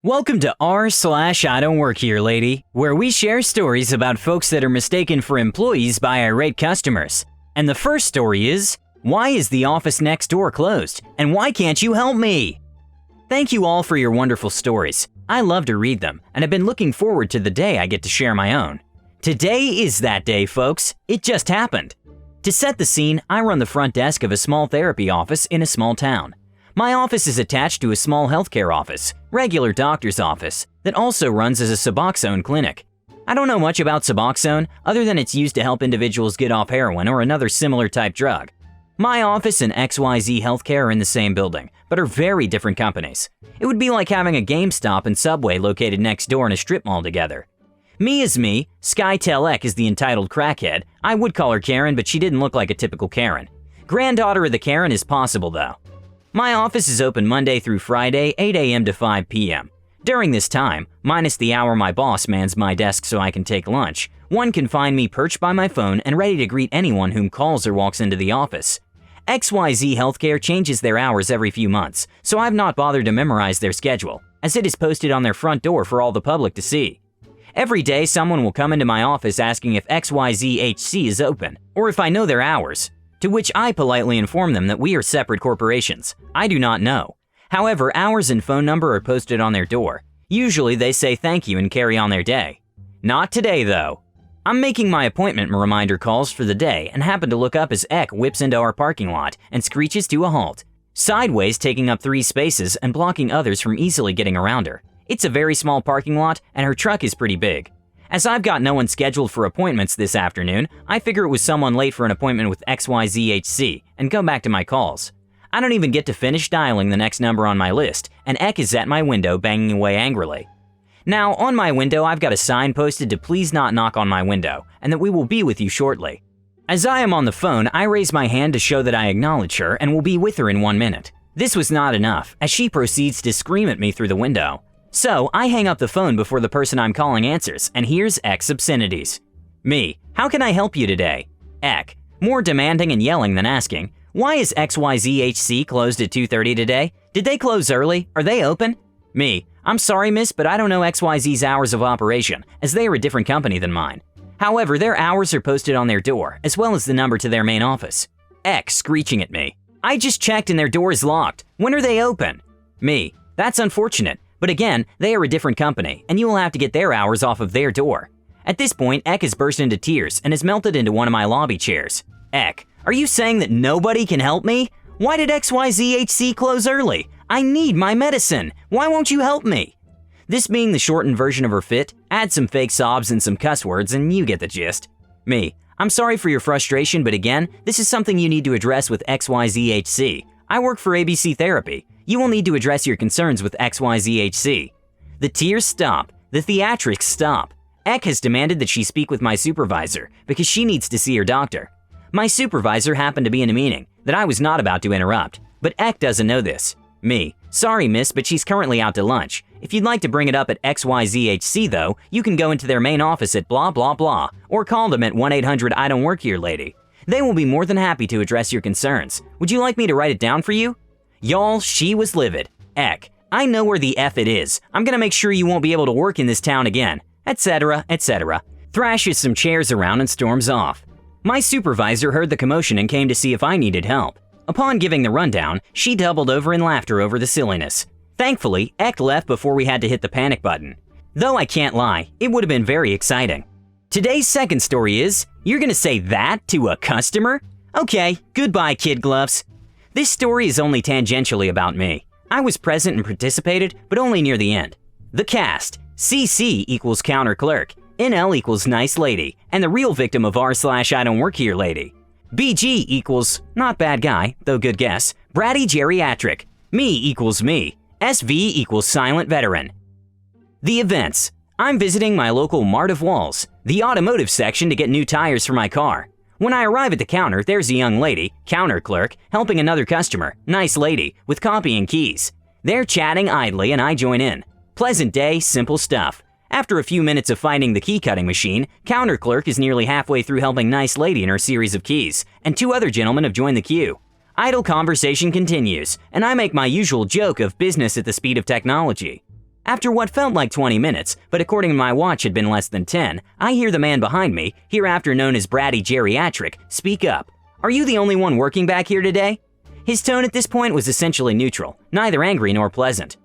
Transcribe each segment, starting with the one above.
Welcome to r/IDontWorkHereLady, where we share stories about folks that are mistaken for employees by irate customers. And the first story is, why is the office next door closed? And why can't you help me? Thank you all for your wonderful stories. I love to read them, and I've been looking forward to the day I get to share my own. Today is that day, folks. It just happened. To set the scene, I run the front desk of a small therapy office in a small town. My office is attached to a small healthcare office, regular doctor's office, that also runs as a Suboxone clinic. I don't know much about Suboxone other than it's used to help individuals get off heroin or another similar type drug. My office and XYZ Healthcare are in the same building, but are very different companies. It would be like having a GameStop and Subway located next door in a strip mall together. Me is me, SkyTel Ek is the entitled crackhead. I would call her Karen, but she didn't look like a typical Karen. Granddaughter of the Karen is possible though. My office is open Monday through Friday, 8 a.m. to 5 p.m. During this time, minus the hour my boss mans my desk so I can take lunch, one can find me perched by my phone and ready to greet anyone whom calls or walks into the office. XYZ Healthcare changes their hours every few months, so I've not bothered to memorize their schedule, as it is posted on their front door for all the public to see. Every day, someone will come into my office asking if XYZHC is open, or if I know their hours. To which I politely inform them that we are separate corporations. I do not know. However, hours and phone number are posted on their door. Usually they say thank you and carry on their day. Not today though. I'm making my appointment reminder calls for the day and happen to look up as Ek whips into our parking lot and screeches to a halt, sideways taking up 3 spaces and blocking others from easily getting around her. It's a very small parking lot and her truck is pretty big. As I've got no one scheduled for appointments this afternoon, I figure it was someone late for an appointment with XYZHC and go back to my calls. I don't even get to finish dialing the next number on my list, and Ek is at my window banging away angrily. Now, on my window I've got a sign posted to please not knock on my window, and that we will be with you shortly. As I am on the phone, I raise my hand to show that I acknowledge her and will be with her in 1 minute. This was not enough, as she proceeds to scream at me through the window. So, I hang up the phone before the person I'm calling answers, and here's Ek's obscenities. Me, how can I help you today? Ek, more demanding and yelling than asking, why is XYZHC closed at 2:30 today? Did they close early? Are they open? Me, I'm sorry miss, but I don't know XYZ's hours of operation, as they are a different company than mine. However, their hours are posted on their door, as well as the number to their main office. Ek screeching at me, I just checked and their door is locked. When are they open? Me, that's unfortunate. But again, they are a different company, and you will have to get their hours off of their door. At this point, Ek has burst into tears and has melted into one of my lobby chairs. Ek, are you saying that nobody can help me? Why did XYZHC close early? I need my medicine. Why won't you help me? This being the shortened version of her fit, add some fake sobs and some cuss words and you get the gist. Me, I'm sorry for your frustration, but again, this is something you need to address with XYZHC. I work for ABC Therapy. You will need to address your concerns with XYZHC. The tears stop. The theatrics stop. Ek has demanded that she speak with my supervisor because she needs to see her doctor. My supervisor happened to be in a meeting that I was not about to interrupt, but Ek doesn't know this. Me, sorry miss, but she's currently out to lunch. If you'd like to bring it up at XYZHC though, you can go into their main office at blah blah blah or call them at 1-800-I-DontWorkHereLady. They will be more than happy to address your concerns. Would you like me to write it down for you? Y'all, she was livid. Ek, I know where the F it is. I'm gonna make sure you won't be able to work in this town again. Etc, etc. Thrashes some chairs around and storms off. My supervisor heard the commotion and came to see if I needed help. Upon giving the rundown, she doubled over in laughter over the silliness. Thankfully, Ek left before we had to hit the panic button. Though I can't lie, it would have been very exciting. Today's second story is, you're gonna say that to a customer? Okay, goodbye kid gloves. This story is only tangentially about me. I was present and participated, but only near the end. The cast, CC equals counter clerk, NL equals nice lady, and the real victim of r/IDontWorkHereLady. BG equals not bad guy, though good guess, bratty geriatric. Me equals me. SV equals silent veteran. The events. I'm visiting my local Mart of Walls, the automotive section to get new tires for my car. When I arrive at the counter, there's a young lady, counter clerk, helping another customer, nice lady, with copying keys. They're chatting idly and I join in. Pleasant day, simple stuff. After a few minutes of finding the key cutting machine, counter clerk is nearly halfway through helping nice lady in her series of keys, and 2 other gentlemen have joined the queue. Idle conversation continues, and I make my usual joke of business at the speed of technology. After what felt like 20 minutes, but according to my watch had been less than 10, I hear the man behind me, hereafter known as Bratty Geriatric, speak up. "Are you the only one working back here today?" His tone at this point was essentially neutral, neither angry nor pleasant.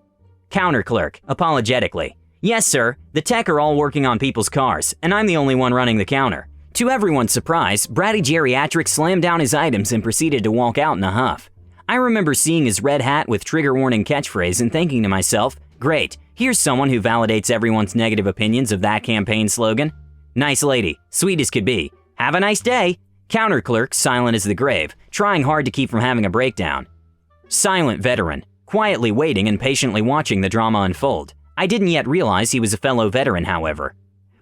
Counter clerk, apologetically. "Yes, sir. The tech are all working on people's cars, and I'm the only one running the counter." To everyone's surprise, Bratty Geriatric slammed down his items and proceeded to walk out in a huff. I remember seeing his red hat with trigger warning catchphrase and thinking to myself, great, here's someone who validates everyone's negative opinions of that campaign slogan. Nice lady, sweet as could be. Have a nice day. Counter clerk, silent as the grave, trying hard to keep from having a breakdown. Silent veteran, quietly waiting and patiently watching the drama unfold. I didn't yet realize he was a fellow veteran, however.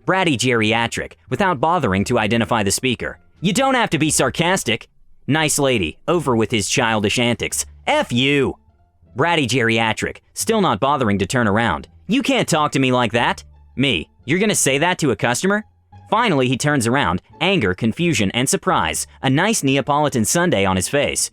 Bratty Geriatric, without bothering to identify the speaker. "You don't have to be sarcastic." Nice lady, over with his childish antics. "F you." Bratty Geriatric, still not bothering to turn around. "You can't talk to me like that." Me, "You're gonna say that to a customer?" Finally, he turns around, anger, confusion, and surprise, a nice Neapolitan sundae on his face.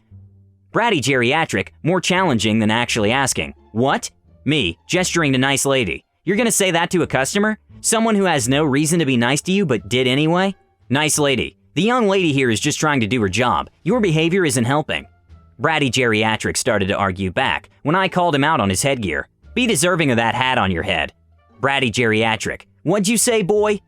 Bratty Geriatric, more challenging than actually asking, "What?" Me, gesturing to nice lady. "You're gonna say that to a customer? Someone who has no reason to be nice to you but did anyway?" Nice lady, "The young lady here is just trying to do her job. Your behavior isn't helping." Bratty Geriatric started to argue back when I called him out on his headgear. "Be deserving of that hat on your head." Bratty Geriatric, "What'd you say, boy?"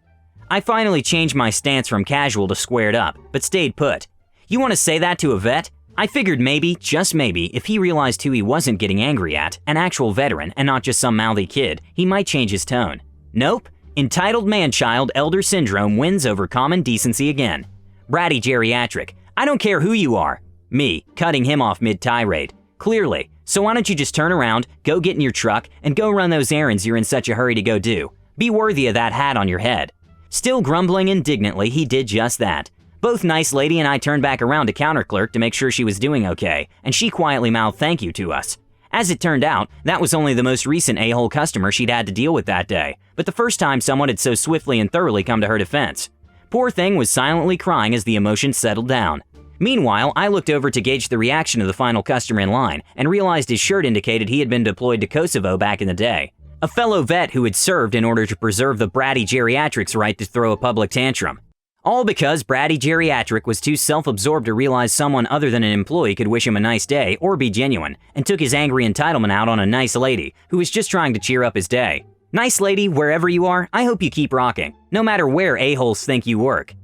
I finally changed my stance from casual to squared up, but stayed put. "You want to say that to a vet?" I figured maybe, just maybe, if he realized who he wasn't getting angry at, an actual veteran and not just some mouthy kid, he might change his tone. Nope. Entitled man-child elder syndrome wins over common decency again. Bratty Geriatric, "I don't care who you are." Me, cutting him off mid-tirade. "Clearly. So why don't you just turn around, go get in your truck, and go run those errands you're in such a hurry to go do. Be worthy of that hat on your head." Still grumbling indignantly, he did just that. Both nice lady and I turned back around to counter clerk to make sure she was doing okay, and she quietly mouthed thank you to us. As it turned out, that was only the most recent a-hole customer she'd had to deal with that day, but the first time someone had so swiftly and thoroughly come to her defense. Poor thing was silently crying as the emotions settled down. Meanwhile, I looked over to gauge the reaction of the final customer in line and realized his shirt indicated he had been deployed to Kosovo back in the day. A fellow vet who had served in order to preserve the Bratty Geriatric's right to throw a public tantrum. All because Bratty Geriatric was too self-absorbed to realize someone other than an employee could wish him a nice day or be genuine, and took his angry entitlement out on a nice lady who was just trying to cheer up his day. Nice lady, wherever you are, I hope you keep rocking, no matter where a-holes think you work.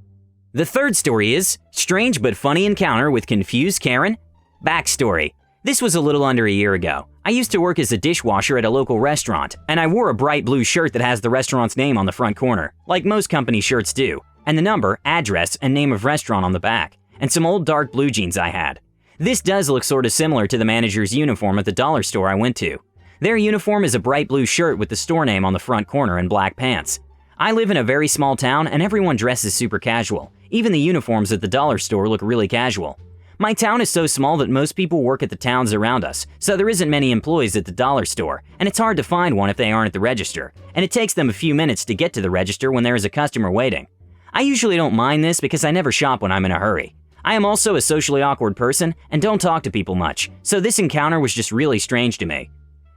The third story is, strange but funny encounter with confused Karen. Backstory. This was a little under a year ago. I used to work as a dishwasher at a local restaurant, and I wore a bright blue shirt that has the restaurant's name on the front corner, like most company shirts do, and the number, address, and name of restaurant on the back, and some old dark blue jeans I had. This does look sort of similar to the manager's uniform at the dollar store I went to. Their uniform is a bright blue shirt with the store name on the front corner and black pants. I live in a very small town and everyone dresses super casual. Even the uniforms at the dollar store look really casual. My town is so small that most people work at the towns around us, so there isn't many employees at the dollar store, and it's hard to find one if they aren't at the register, and it takes them a few minutes to get to the register when there is a customer waiting. I usually don't mind this because I never shop when I'm in a hurry. I am also a socially awkward person and don't talk to people much, so this encounter was just really strange to me.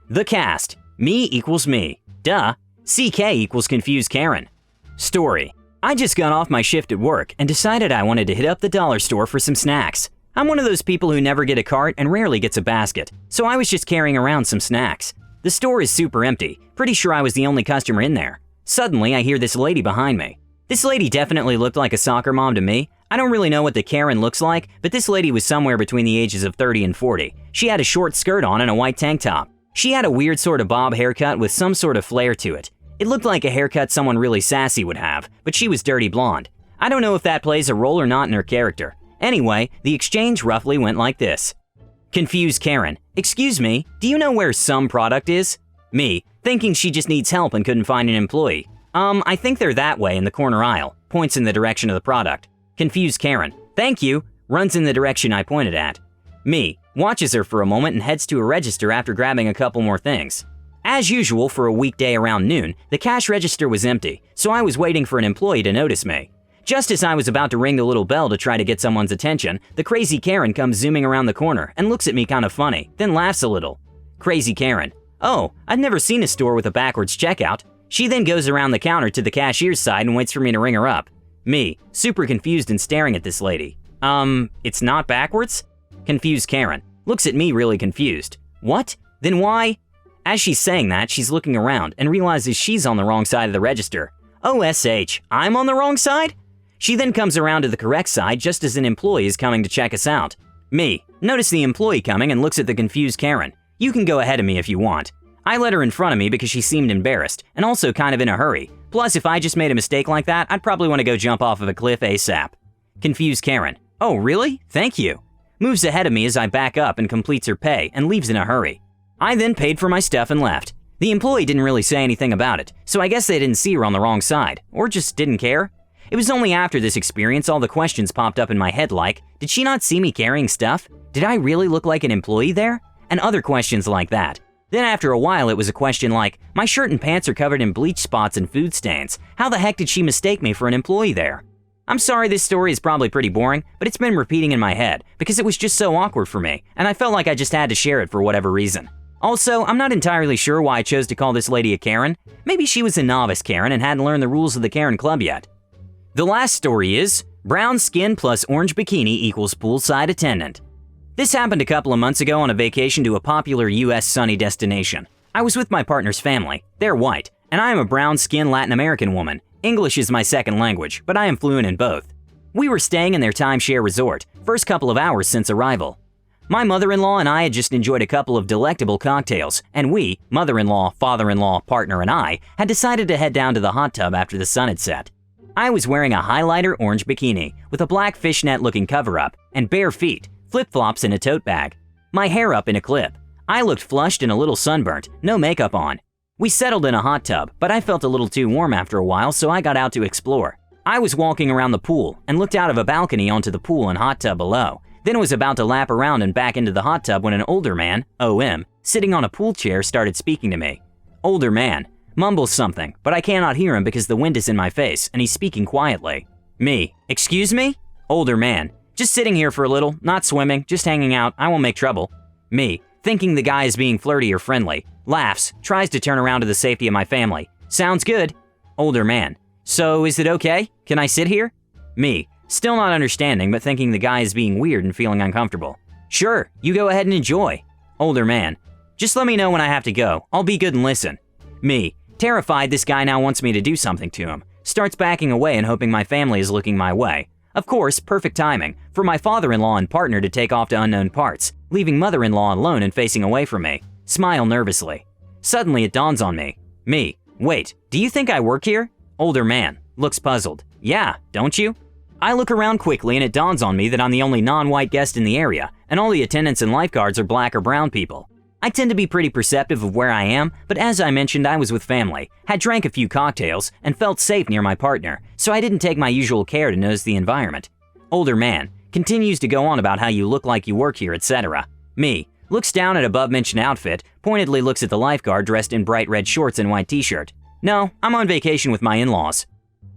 The cast. Me equals me. Duh. CK equals confused Karen. Story. I just got off my shift at work and decided I wanted to hit up the dollar store for some snacks. I'm one of those people who never get a cart and rarely gets a basket, so I was just carrying around some snacks. The store is super empty, pretty sure I was the only customer in there. Suddenly, I hear this lady behind me. This lady definitely looked like a soccer mom to me. I don't really know what the Karen looks like, but this lady was somewhere between the ages of 30 and 40. She had a short skirt on and a white tank top. She had a weird sort of bob haircut with some sort of flair to it. It looked like a haircut someone really sassy would have, but she was dirty blonde. I don't know if that plays a role or not in her character. Anyway, the exchange roughly went like this. Confused Karen. Excuse me, do you know where some product is? Me, thinking she just needs help and couldn't find an employee. I think they're that way in the corner aisle. Points in the direction of the product. Confused Karen. Thank you. Runs in the direction I pointed at. Me, watches her for a moment and heads to a register after grabbing a couple more things. As usual for a weekday around noon, the cash register was empty, so I was waiting for an employee to notice me. Just as I was about to ring the little bell to try to get someone's attention, the crazy Karen comes zooming around the corner and looks at me kind of funny, then laughs a little. Crazy Karen. Oh, I've never seen a store with a backwards checkout. She then goes around the counter to the cashier's side and waits for me to ring her up. Me, super confused and staring at this lady. It's not backwards? Confused Karen, looks at me really confused. What? Then why? As she's saying that, she's looking around and realizes she's on the wrong side of the register. OSH, I'm on the wrong side? She then comes around to the correct side just as an employee is coming to check us out. Me, notice the employee coming and looks at the confused Karen. You can go ahead of me if you want. I let her in front of me because she seemed embarrassed and also kind of in a hurry. Plus, if I just made a mistake like that, I'd probably want to go jump off of a cliff ASAP. Confused Karen, oh really? Thank you. Moves ahead of me as I back up and completes her pay and leaves in a hurry. I then paid for my stuff and left. The employee didn't really say anything about it, so I guess they didn't see her on the wrong side, or just didn't care. It was only after this experience all the questions popped up in my head like, did she not see me carrying stuff? Did I really look like an employee there? And other questions like that. Then after a while it was a question like, my shirt and pants are covered in bleach spots and food stains. How the heck did she mistake me for an employee there? I'm sorry this story is probably pretty boring, but it's been repeating in my head because it was just so awkward for me, and I felt like I just had to share it for whatever reason. Also, I'm not entirely sure why I chose to call this lady a Karen. Maybe she was a novice Karen and hadn't learned the rules of the Karen Club yet. The last story is, brown skin plus orange bikini equals poolside attendant. This happened a couple of months ago on a vacation to a popular US sunny destination. I was with my partner's family. They're white, and I am a brown-skinned Latin American woman. English is my second language, but I am fluent in both. We were staying in their timeshare resort, first couple of hours since arrival. My mother-in-law and I had just enjoyed a couple of delectable cocktails, and we, mother-in-law, father-in-law, partner, and I, had decided to head down to the hot tub after the sun had set. I was wearing a highlighter orange bikini with a black fishnet-looking cover-up and bare feet, flip-flops and a tote bag. My hair up in a clip. I looked flushed and a little sunburnt, no makeup on. We settled in a hot tub, but I felt a little too warm after a while, so I got out to explore. I was walking around the pool and looked out of a balcony onto the pool and hot tub below. Then was about to lap around and back into the hot tub when an older man, OM, sitting on a pool chair started speaking to me. Older man, mumbles something, but I cannot hear him because the wind is in my face and he's speaking quietly. Me, excuse me? Older man, just sitting here for a little, not swimming, just hanging out, I won't make trouble. Me, thinking the guy is being flirty or friendly, laughs, tries to turn around to the safety of my family. Sounds good. Older man, so is it okay? Can I sit here? Me, still not understanding but thinking the guy is being weird and feeling uncomfortable. Sure, you go ahead and enjoy. Older man, just let me know when I have to go, I'll be good and listen. Me, terrified this guy now wants me to do something to him, starts backing away and hoping my family is looking my way. Of course, perfect timing for my father-in-law and partner to take off to unknown parts, leaving mother-in-law alone and facing away from me. Smile nervously. Suddenly it dawns on me. Me, wait, do you think I work here? Older man, looks puzzled. Yeah, don't you? I look around quickly and it dawns on me that I'm the only non-white guest in the area, and all the attendants and lifeguards are black or brown people. I tend to be pretty perceptive of where I am, but as I mentioned, I was with family, had drank a few cocktails, and felt safe near my partner, so I didn't take my usual care to notice the environment. Older man, continues to go on about how you look like you work here, etc. Me, looks down at above-mentioned outfit, pointedly looks at the lifeguard dressed in bright red shorts and white t-shirt. No, I'm on vacation with my in-laws.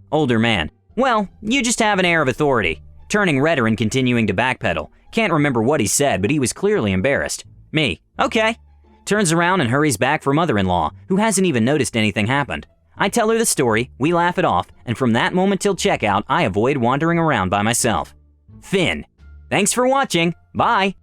Older man, well, you just have an air of authority. Turning redder and continuing to backpedal. Can't remember what he said, but he was clearly embarrassed. Me, okay. Turns around and hurries back for mother-in-law, who hasn't even noticed anything happened. I tell her the story, we laugh it off, and from that moment till checkout, I avoid wandering around by myself. Finn. Thanks for watching. Bye.